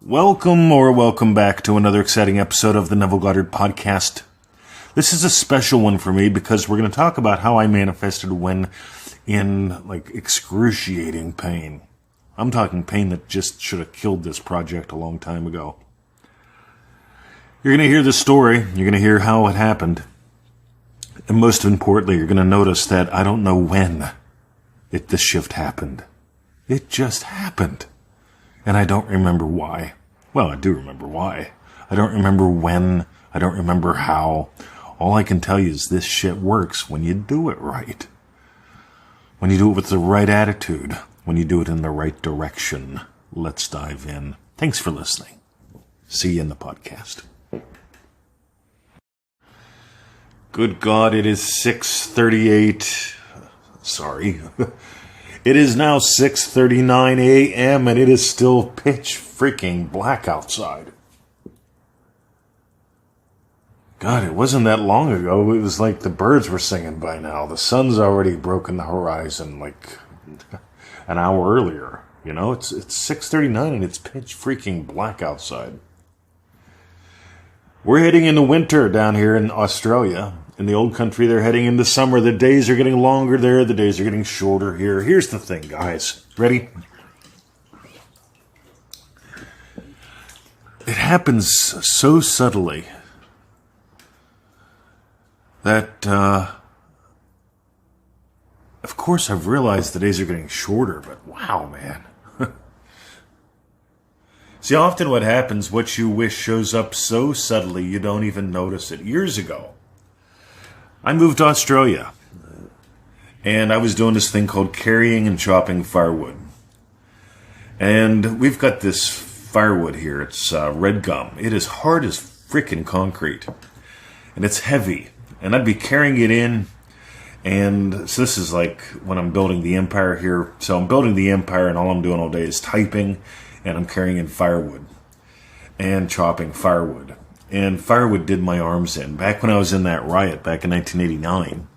Welcome back to another exciting episode of the Neville Goddard podcast. This is a special one for me because we're going to talk about how I manifested when in excruciating pain. I'm talking pain that just should have killed this project a long time ago. You're going to hear the story. You're going to hear how it happened. And most importantly, you're going to notice that I don't know when the shift happened. It just happened. And I don't remember why. Well, I do remember why. I don't remember when. I don't remember how. All I can tell you is this shit works when you do it right. When you do it with the right attitude. When you do it in the right direction. Let's dive in. Thanks for listening. See you in the podcast. Good God, it is 6:38. Sorry. It is now 6:39 a.m. and it is still pitch freaking black outside. God, it wasn't that long ago. It was like the birds were singing by now. The sun's already broken the horizon like an hour earlier. You know, it's 6:39 and it's pitch freaking black outside. We're heading into winter down here in Australia. In the old country, they're heading into summer. The days are getting longer there. The days are getting shorter here. Here's the thing, guys. Ready? It happens so subtly that, of course, I've realized the days are getting shorter, but wow, man. See, often what happens, what you wish shows up so subtly you don't even notice it. Years ago, I moved to Australia, and I was doing this thing called carrying and chopping firewood. And we've got this firewood here. It's red gum. It is hard as frickin' concrete, and it's heavy. And I'd be carrying it in, and so this is like when I'm building the empire here. So I'm building the empire, and all I'm doing all day is typing, and I'm carrying in firewood and chopping firewood. And firewood did my arms in. Back when I was in that riot back in 1989,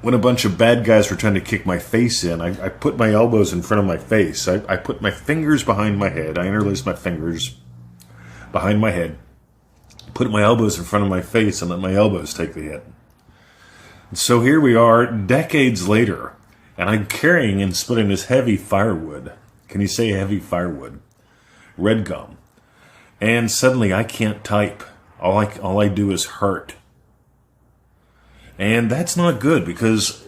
when a bunch of bad guys were trying to kick my face in, I put my elbows in front of my face. I put my fingers behind my head. I interlaced my fingers behind my head, put my elbows in front of my face, and let my elbows take the hit. And so here we are, decades later, and I'm carrying and splitting this heavy firewood. Can you say heavy firewood? Red gum. And suddenly I can't type. All I do is hurt. And that's not good because,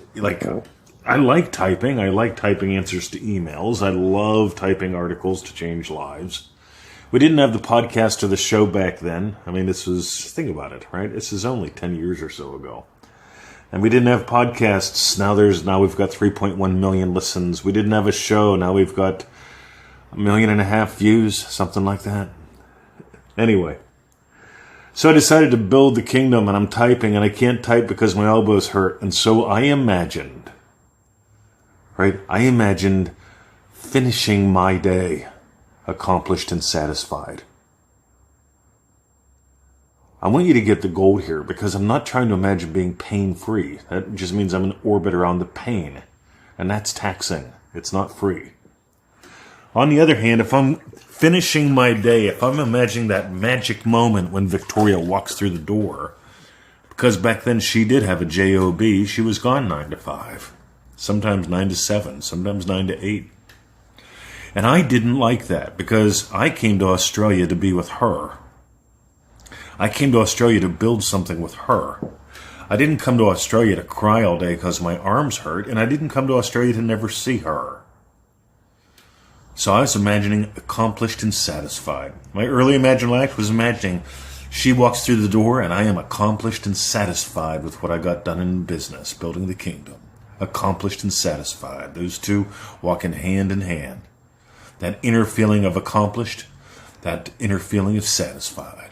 I like typing. I like typing answers to emails. I love typing articles to change lives. We didn't have the podcast or the show back then. I mean, think about it, right? This is only 10 years or so ago. And we didn't have podcasts. Now we've got 3.1 million listens. We didn't have a show. Now we've got 1.5 million views, something like that. Anyway, so I decided to build the kingdom, and I'm typing, and I can't type because my elbows hurt. And so I imagined finishing my day, accomplished and satisfied. I want you to get the gold here because I'm not trying to imagine being pain-free. That just means I'm in orbit around the pain, and that's taxing. It's not free. On the other hand, if I'm finishing my day, if I'm imagining that magic moment when Victoria walks through the door, because back then she did have a job, she was gone 9 to 5, sometimes 9 to 7, sometimes 9 to 8. And I didn't like that because I came to Australia to be with her. I came to Australia to build something with her. I didn't come to Australia to cry all day because my arms hurt, and I didn't come to Australia to never see her. So I was imagining accomplished and satisfied. My early imaginal act was imagining she walks through the door and I am accomplished and satisfied with what I got done in business, building the kingdom. Accomplished and satisfied. Those two walking hand in hand. That inner feeling of accomplished, that inner feeling of satisfied.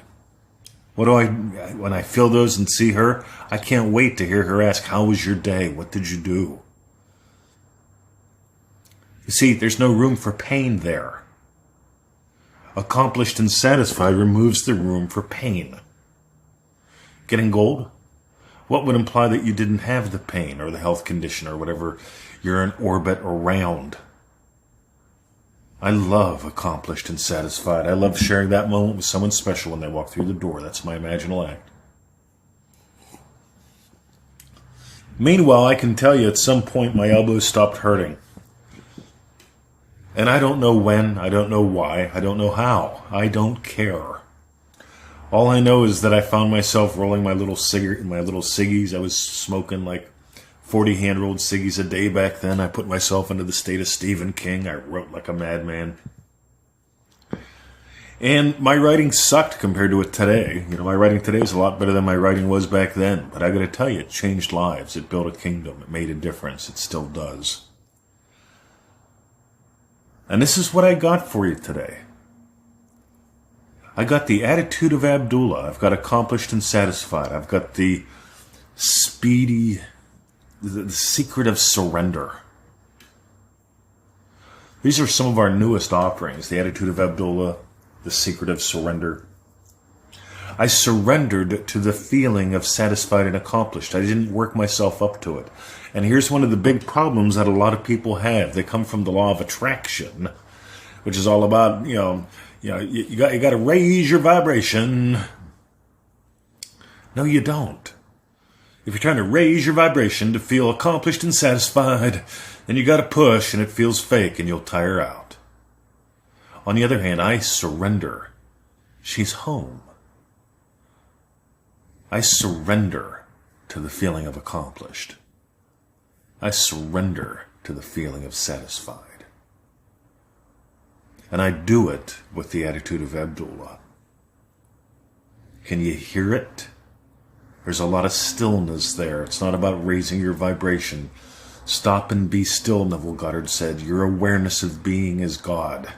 When I feel those and see her, I can't wait to hear her ask, how was your day? What did you do? You see, there's no room for pain there. Accomplished and satisfied removes the room for pain. Getting gold? What would imply that you didn't have the pain or the health condition or whatever you're in orbit around? I love accomplished and satisfied. I love sharing that moment with someone special when they walk through the door. That's my imaginal act. Meanwhile, I can tell you at some point my elbows stopped hurting. And I don't know when, I don't know why, I don't know how. I don't care. All I know is that I found myself rolling my little cigarette, my little ciggies. I was smoking like 40 hand-rolled ciggies a day back then. I put myself into the state of Stephen King. I wrote like a madman. And my writing sucked compared to it today. You know, my writing today is a lot better than my writing was back then. But I got to tell you, it changed lives. It built a kingdom. It made a difference. It still does. And this is what I got for you today. I got the attitude of Abdullah. I've got accomplished and satisfied. I've got the speedy, the secret of surrender. These are some of our newest offerings. The attitude of Abdullah, the secret of surrender. I surrendered to the feeling of satisfied and accomplished. I didn't work myself up to it. And here's one of the big problems that a lot of people have. They come from the law of attraction, which is all about, you got to raise your vibration. No, you don't. If you're trying to raise your vibration to feel accomplished and satisfied, then you got to push, and it feels fake, and you'll tire out. On the other hand, I surrender. She's home. I surrender to the feeling of accomplished. I surrender to the feeling of satisfied. And I do it with the attitude of Abdullah. Can you hear it? There's a lot of stillness there. It's not about raising your vibration. Stop and be still, Neville Goddard said. Your awareness of being is God.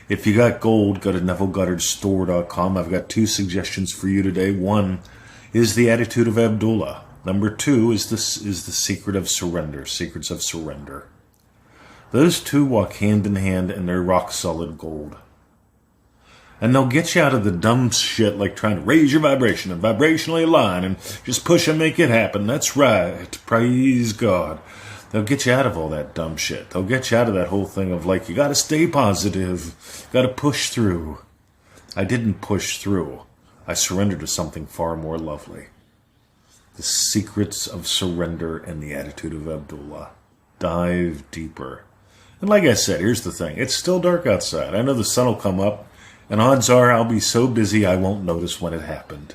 If you got gold, go to NevilleGoddardStore.com. I've got 2 suggestions for you today. 1 is the attitude of Abdullah. Number 2 is the secret of surrender. Secrets of surrender. Those 2 walk hand in hand, and they're rock solid gold. And they'll get you out of the dumb shit like trying to raise your vibration and vibrationally align and just push and make it happen. That's right. Praise God. They'll get you out of all that dumb shit. They'll get you out of that whole thing of like, you got to stay positive. Got to push through. I didn't push through. I surrendered to something far more lovely. The secrets of surrender and the attitude of Abdullah. Dive deeper. And like I said, here's the thing. It's still dark outside. I know the sun will come up, and odds are I'll be so busy I won't notice when it happened.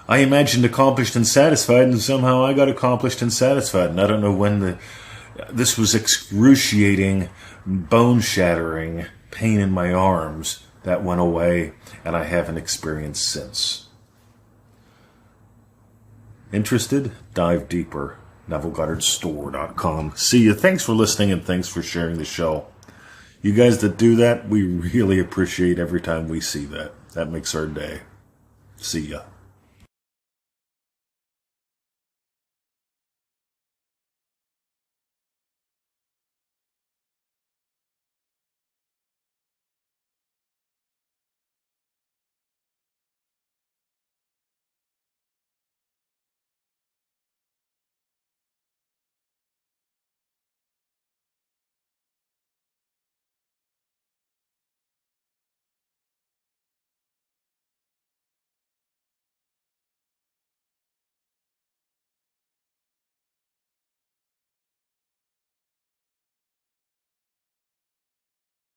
I imagined accomplished and satisfied, and somehow I got accomplished and satisfied. And I don't know when this was excruciating, bone-shattering pain in my arms that went away, and I haven't experienced since. Interested? Dive deeper. NevilleGoddardStore.com. See you. Thanks for listening, and thanks for sharing the show. You guys that do that, we really appreciate every time we see that. That makes our day. See ya.